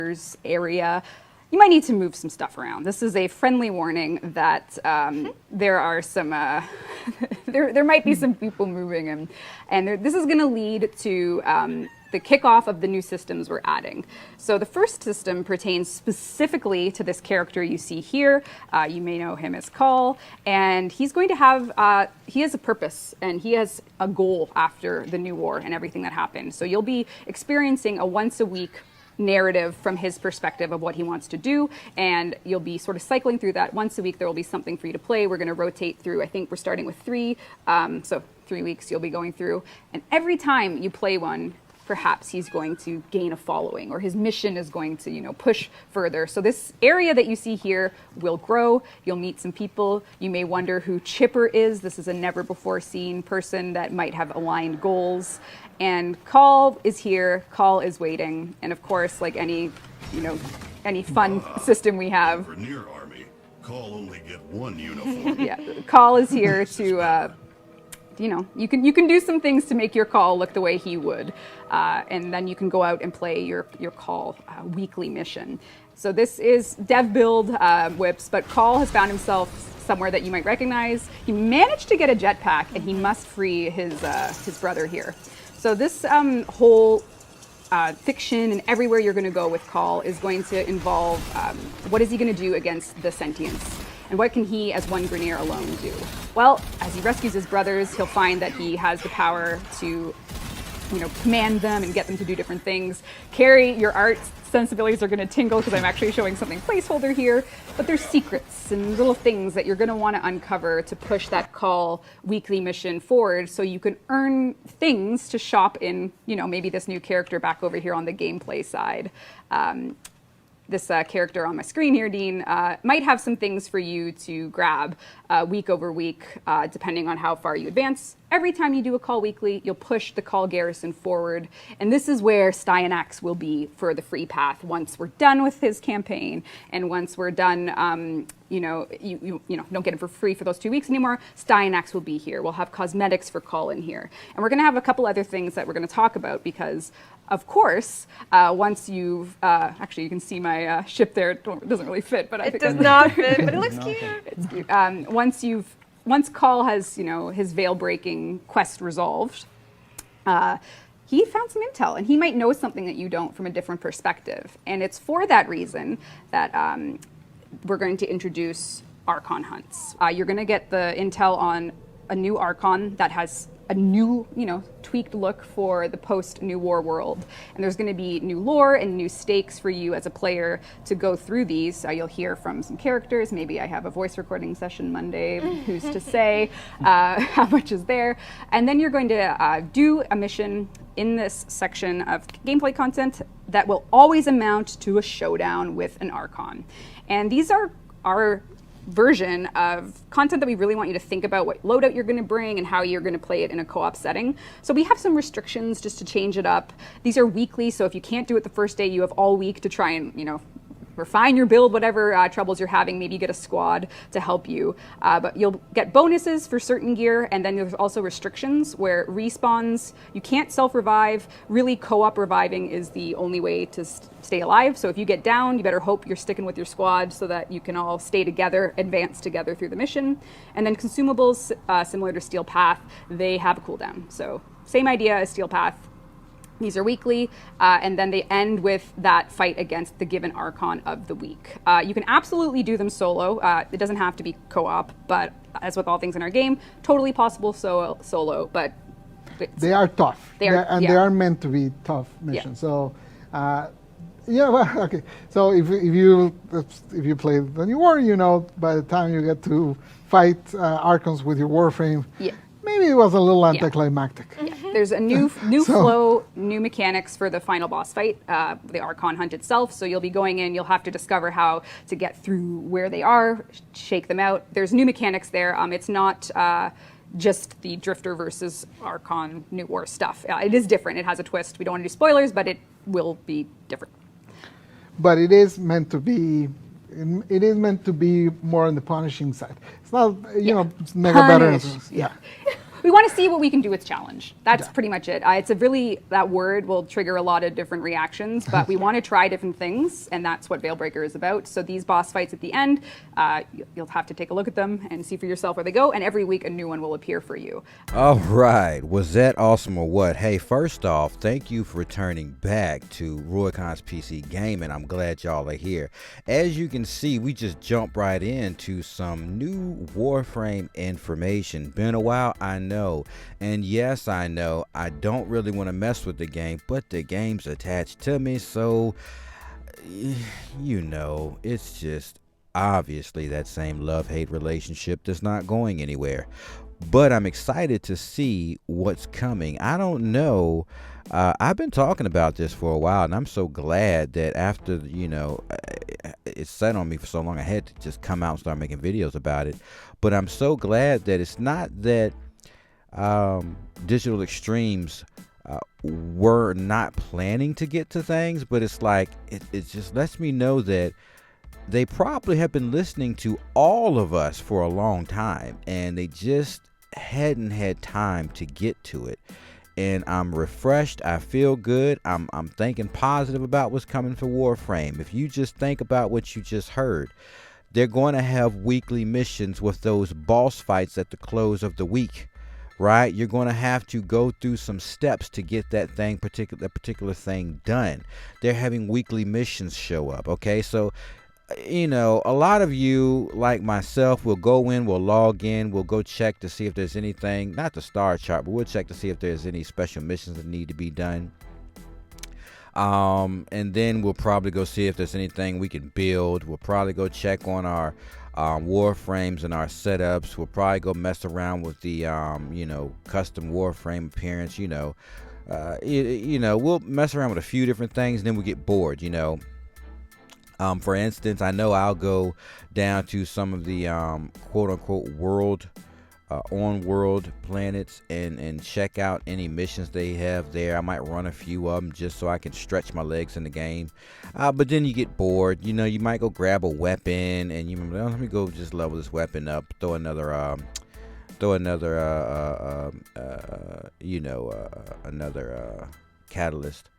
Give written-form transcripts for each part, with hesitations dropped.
quarters area, you might need to move some stuff around. This is a friendly warning that there are some, there might be some people moving, and this is going to lead to the kickoff of the new systems we're adding. So the first system pertains specifically to this character you see here. You may know him as Call, and he's going to have, he has a purpose, and he has a goal after the new war and everything that happened. So you'll be experiencing a once-a-week narrative from his perspective of what he wants to do, and you'll be sort of cycling through that. Once a week there will be something for you to play. We're going to rotate through, I think we're starting with 3, so 3 weeks you'll be going through, and every time you play one, perhaps he's going to gain a following, or his mission is going to, you know, push further. So this area that you see here will grow. You'll meet some people. You may wonder who Chipper is. This is a never before seen person that might have aligned goals. And Call is here, Call is waiting, and of course, like any, you know, any fun system we have. For near army, Call only get one uniform. Yeah, Call is here to, you know, you can do some things to make your Call look the way he would, and then you can go out and play your Call weekly mission. So this is dev build whips, but Call has found himself somewhere that you might recognize. He managed to get a jetpack, and he must free his brother here. So this whole fiction and everywhere you're going to go with Call is going to involve what is he going to do against the sentience? And what can he, as one Grineer alone, do? Well, as he rescues his brothers, he'll find that he has the power to, you know, command them and get them to do different things. Carrie, your art sensibilities are going to tingle because I'm actually showing something placeholder here, but there's secrets and little things that you're going to want to uncover to push that Call weekly mission forward, so you can earn things to shop in, you know, maybe this new character back over here on the gameplay side. This character on my screen here, Dean, might have some things for you to grab week over week, depending on how far you advance. Every time you do a Call weekly, you'll push the Call garrison forward, and this is where Styanax will be for the free path once we're done with his campaign, and once we're done, you know, you don't get it for free for those 2 weeks anymore. Styanax will be here. We'll have cosmetics for Call in here, and we're going to have a couple other things that we're going to talk about because, of course, once you've actually you can see my ship there. It doesn't really fit, but I think it does not fit, but it looks cute. It's cute. Once Call has, you know, his veil-breaking quest resolved, he found some intel, and he might know something that you don't from a different perspective. And it's for that reason that we're going to introduce Archon hunts. You're going to get the intel on a new Archon that has a new, you know, tweaked look for the post-New War world. And there's going to be new lore and new stakes for you as a player to go through these. You'll hear from some characters. Maybe I have a voice recording session Monday. Who's to say how much is there? And then you're going to do a mission in this section of gameplay content that will always amount to a showdown with an Archon. And these are our version of content that we really want you to think about what loadout you're going to bring and how you're going to play it in a co-op setting. So we have some restrictions just to change it up. These are weekly, so if you can't do it the first day, you have all week to try and, you know, refine your build, whatever troubles you're having. Maybe you get a squad to help you. But you'll get bonuses for certain gear, and then there's also restrictions where respawns, you can't self-revive. Really, co-op reviving is the only way to stay alive. So if you get down, you better hope you're sticking with your squad so that you can all stay together, advance together through the mission. And then consumables, similar to Steel Path, they have a cooldown. So same idea as Steel Path. These are weekly, and then they end with that fight against the given Archon of the week. You can absolutely do them solo. It doesn't have to be co-op, but as with all things in our game, totally possible solo, but they are tough. They are meant to be tough missions. Yeah. So, yeah, well, okay. So if you play the New War, you know, by the time you get to fight Archons with your Warframe, yeah, maybe it was a little anticlimactic. Yeah. There's a new flow, new mechanics for the final boss fight, the Archon hunt itself. So you'll be going in, you'll have to discover how to get through where they are, shake them out. There's new mechanics there. It's not just the Drifter versus Archon New War stuff. It is different. It has a twist. We don't want to do spoilers, but it will be different. But it is meant to be. It is meant to be more on the punishing side. It's not, you know, mega better. Yeah. we want to see what we can do with challenge. That's pretty much it. It's a really, that word will trigger a lot of different reactions, but we want to try different things, and that's what Veilbreaker is about. So these boss fights at the end, you'll have to take a look at them and see for yourself where they go, and every week a new one will appear for you. All right. Was that awesome or what? Hey, first off, thank you for returning back to Roycon's PC Gaming. I'm glad y'all are here. As you can see, we just jumped right into some new Warframe information. Been a while, I know. And yes, I know I don't really want to mess with the game, but the game's attached to me, so you know, it's just obviously that same love-hate relationship that's not going anywhere. But I'm excited to see what's coming. I don't know. I've been talking about this for a while, and I'm so glad that after, you know, it's set on me for so long, I had to just come out and start making videos about it. But I'm so glad that it's not that Digital Extremes were not planning to get to things, but it's like, it just lets me know that they probably have been listening to all of us for a long time, and they just hadn't had time to get to it. And I'm refreshed. I feel good. I'm thinking positive about what's coming for Warframe. If you just think about what you just heard, they're going to have weekly missions with those boss fights at the close of the week, right? You're going to have to go through some steps to get that particular thing done. They're having weekly missions show up. Okay, so you know, a lot of you, like myself, will go in, we'll log in, we'll go check to see if there's anything, not the star chart, but we'll check to see if there's any special missions that need to be done. And then we'll probably go see if there's anything we can build. We'll probably go check on our Warframes and our setups. We'll probably go mess around with the, you know, custom Warframe appearance, you know. You know, we'll mess around with a few different things, and then we get bored, you know. For instance, I know I'll go down to some of the quote-unquote on-world planets and check out any missions they have there. I might run a few of them just so I can stretch my legs in the game. But then you get bored. You know, you might go grab a weapon, and you remember, oh, let me go just level this weapon up, throw another catalyst.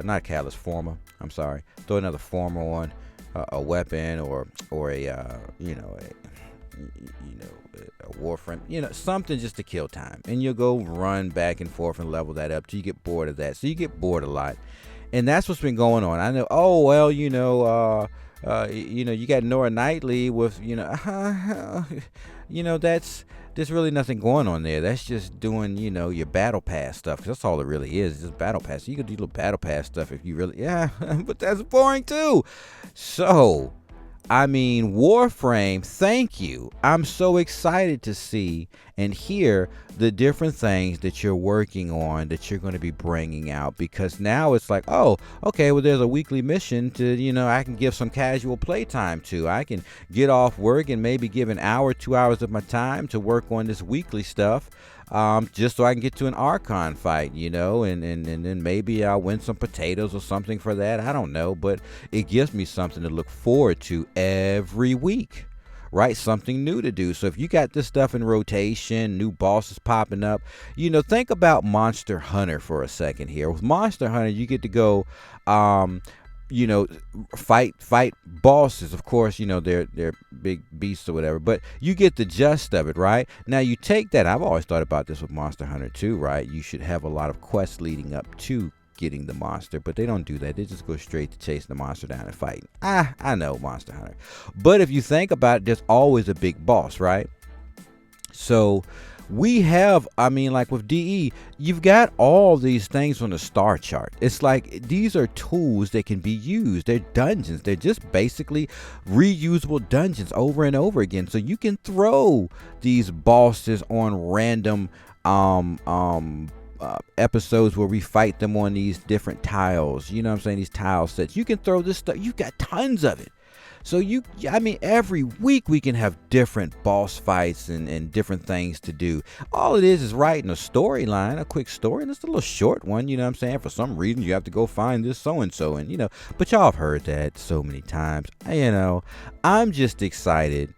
Not catalyst, former. I'm sorry. Throw another former on a weapon or a a Warframe, you know, something just to kill time. And you'll go run back and forth and level that up till you get bored of that. So you get bored a lot, and that's what's been going on. I know. Oh well, you know, you got Nora Knightley with, you know, there's really nothing going on there. That's just doing, you know, your battle pass stuff. 'Cause that's all it really is, just battle pass. You can do little battle pass stuff if you really, but that's boring too. So, I mean, Warframe, thank you. I'm so excited to see and hear the different things that you're working on, that you're going to be bringing out, because now it's like, oh, okay, well, there's a weekly mission to, you know, I can give some casual playtime to. I can get off work and maybe give an hour, 2 hours of my time to work on this weekly stuff. Just so I can get to an Archon fight, you know, and then maybe I'll win some potatoes or something for that. I don't know, but it gives me something to look forward to every week, right? Something new to do. So if you got this stuff in rotation, new bosses popping up, you know, think about Monster Hunter for a second here. With Monster Hunter, you get to go, you know, fight bosses. Of course, you know, they're big beasts or whatever, but you get the gist of it, right? Now you take that. I've always thought about this with Monster Hunter too, right? You should have a lot of quests leading up to getting the monster, but they don't do that. They just go straight to chasing the monster down and fighting. I know Monster Hunter, but if you think about it, there's always a big boss, right? So we have, I mean, like with DE, you've got all these things on the star chart. It's like these are tools that can be used. They're dungeons. They're just basically reusable dungeons over and over again. So you can throw these bosses on random episodes where we fight them on these different tiles. You know what I'm saying? These tile sets. You can throw this stuff. You've got tons of it. So I mean, every week we can have different boss fights and different things to do. All it is writing a storyline, a quick story, and it's a little short one, you know what I'm saying? For some reason, you have to go find this so-and-so, and, you know, but y'all have heard that so many times. You know, I'm just excited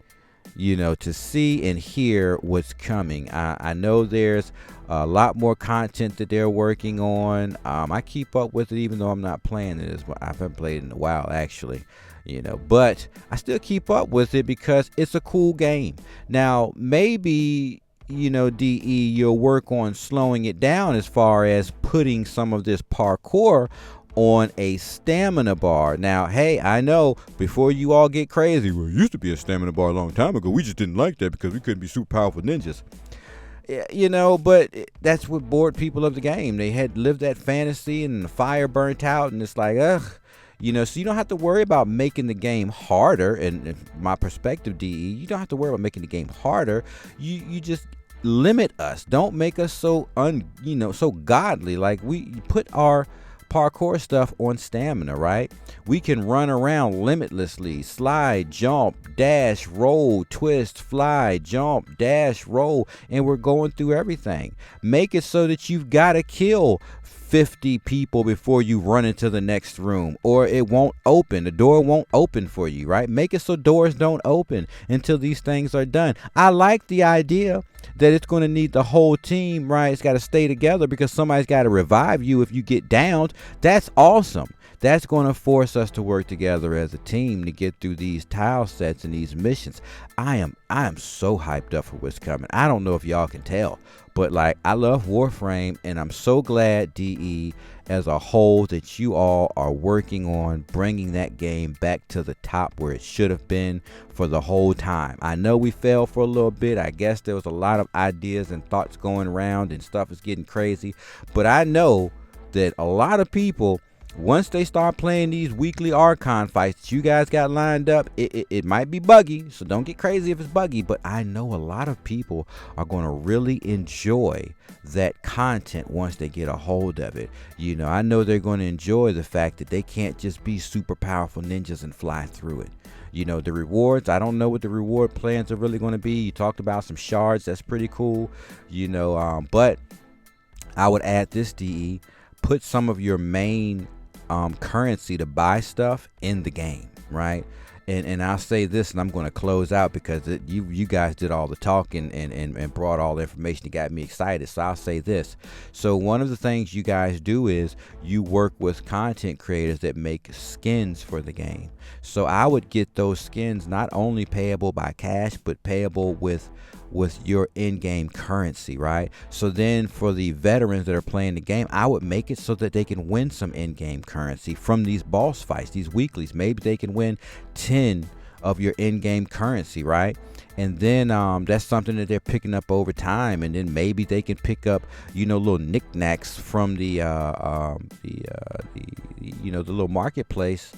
to see and hear what's coming. I know there's a lot more content that they're working on. I keep up with it even though I'm not playing it as well. I haven't played it in a while, actually. But I still keep up with it because it's a cool game. Now, maybe, DE, you'll work on slowing it down as far as putting some of this parkour on a stamina bar. Now, hey, I know before you all get crazy, well, it used to be a stamina bar a long time ago. We just didn't like that because we couldn't be super powerful ninjas. But that's what bored people of the game. They had lived that fantasy and the fire burnt out, and it's like, ugh. So you don't have to worry about making the game harder. And in my perspective, DE, you don't have to worry about making the game harder. You just limit us. Don't make us so so godly. Like, we put our parkour stuff on stamina, right? We can run around limitlessly, slide, jump, dash, roll, twist, fly, jump, dash, roll, and we're going through everything. Make it so that you've got to kill 50 people before you run into the next room, or it won't open. The door won't open for you, right? Make it so doors don't open until these things are done. I like the idea that it's going to need the whole team, right? It's got to stay together because somebody's got to revive you if you get downed. That's awesome. That's going to force us to work together as a team to get through these tile sets and these missions. I am so hyped up for what's coming. I don't know if y'all can tell, but like, I love Warframe, and I'm so glad, DE, as a whole, that you all are working on bringing that game back to the top where it should have been for the whole time. I know we failed for a little bit. I guess there was a lot of ideas and thoughts going around and stuff is getting crazy, but I know that a lot of people, once they start playing these weekly Archon fights that you guys got lined up, it might be buggy, so don't get crazy if it's buggy, but I know a lot of people are going to really enjoy that content once they get a hold of it. I know they're going to enjoy the fact that they can't just be super powerful ninjas and fly through it. The rewards, I don't know what the reward plans are really going to be. You talked about some shards, that's pretty cool, but I would add this, DE, put some of your main currency to buy stuff in the game, right? And I'll say this, and I'm going to close out because you guys did all the talking and brought all the information that got me excited. So I'll say this. So one of the things you guys do is you work with content creators that make skins for the game. So I would get those skins not only payable by cash, but payable with your in-game currency, right? So then for the veterans that are playing the game, I would make it so that they can win some in-game currency from these boss fights, these weeklies. Maybe they can win 10 of your in-game currency, right? And then that's something that they're picking up over time, and then maybe they can pick up, little knickknacks from the little marketplace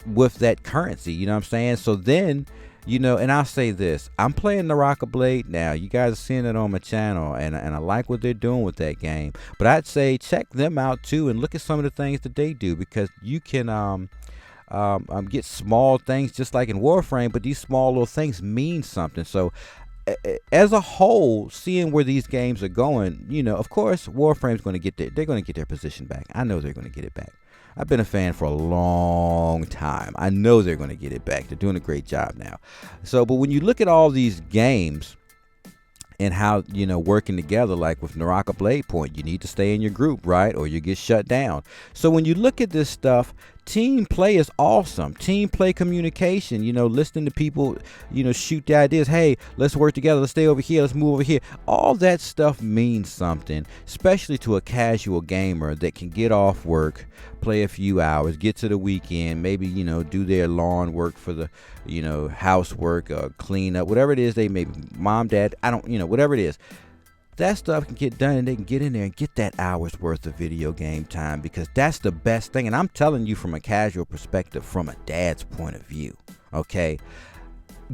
with that currency. You know what I'm saying? So then, and I'll say this, I'm playing Naraka Blade now. You guys are seeing it on my channel, and I like what they're doing with that game. But I'd say check them out too and look at some of the things that they do, because you can get small things just like in Warframe, but these small little things mean something. So as a whole, seeing where these games are going, of course, Warframe's going to get they're going to get their position back. I know they're going to get it back. I've been a fan for a long time. I know they're going to get it back. They're doing a great job now. So, but when you look at all these games and how, working together, like with Naraka Blade Point, you need to stay in your group, right? Or you get shut down. So when you look at this stuff, team play is awesome. Team play communication, listening to people, shoot the ideas. Hey, let's work together. Let's stay over here. Let's move over here. All that stuff means something, especially to a casual gamer that can get off work, play a few hours, get to the weekend, maybe, do their lawn work for the, housework, clean up, whatever it is they maybe mom, dad, whatever it is. That stuff can get done, and they can get in there and get that hour's worth of video game time, because that's the best thing. And I'm telling you from a casual perspective, from a dad's point of view, okay?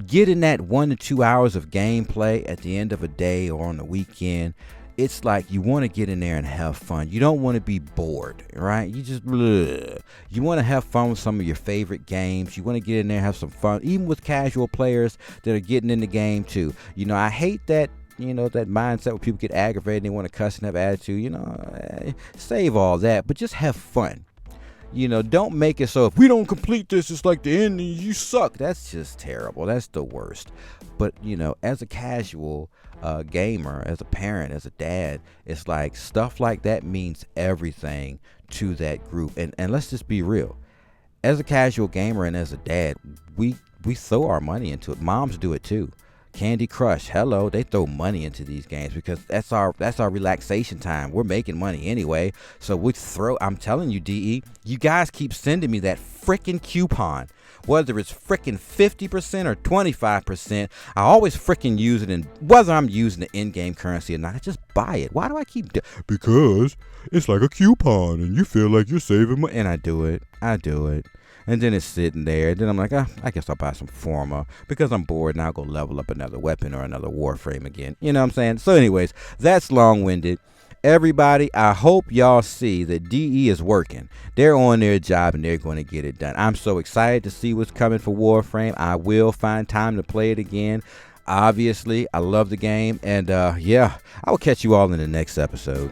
Getting that 1 to 2 hours of gameplay at the end of a day or on the weekend, it's like you want to get in there and have fun. You don't want to be bored, right? You just, you want to have fun with some of your favorite games. You want to get in there and have some fun, even with casual players that are getting in the game too. I hate that, that mindset where people get aggravated and they want to cuss and have attitude. Save all that, but just have fun. don't make it so if we don't complete this, it's like the end and you suck. That's just terrible. That's the worst. But, as a casual gamer, as a parent, as a dad, it's like stuff like that means everything to that group. And let's just be real. As a casual gamer and as a dad, we throw our money into it. Moms do it too. Candy Crush, hello, they throw money into these games because that's our relaxation time. We're making money anyway, so I'm telling you, DE, you guys keep sending me that freaking coupon. Whether it's freaking 50% or 25%, I always freaking use it, and whether I'm using the in-game currency or not, I just buy it. Why do I keep because it's like a coupon and you feel like you're saving money, and I do it. And then it's sitting there. Then I'm like, I guess I'll buy some Forma because I'm bored and I'll go level up another weapon or another Warframe again. You know what I'm saying? So anyways, that's long-winded. Everybody, I hope y'all see that DE is working. They're on their job and they're going to get it done. I'm so excited to see what's coming for Warframe. I will find time to play it again. Obviously, I love the game. And I will catch you all in the next episode.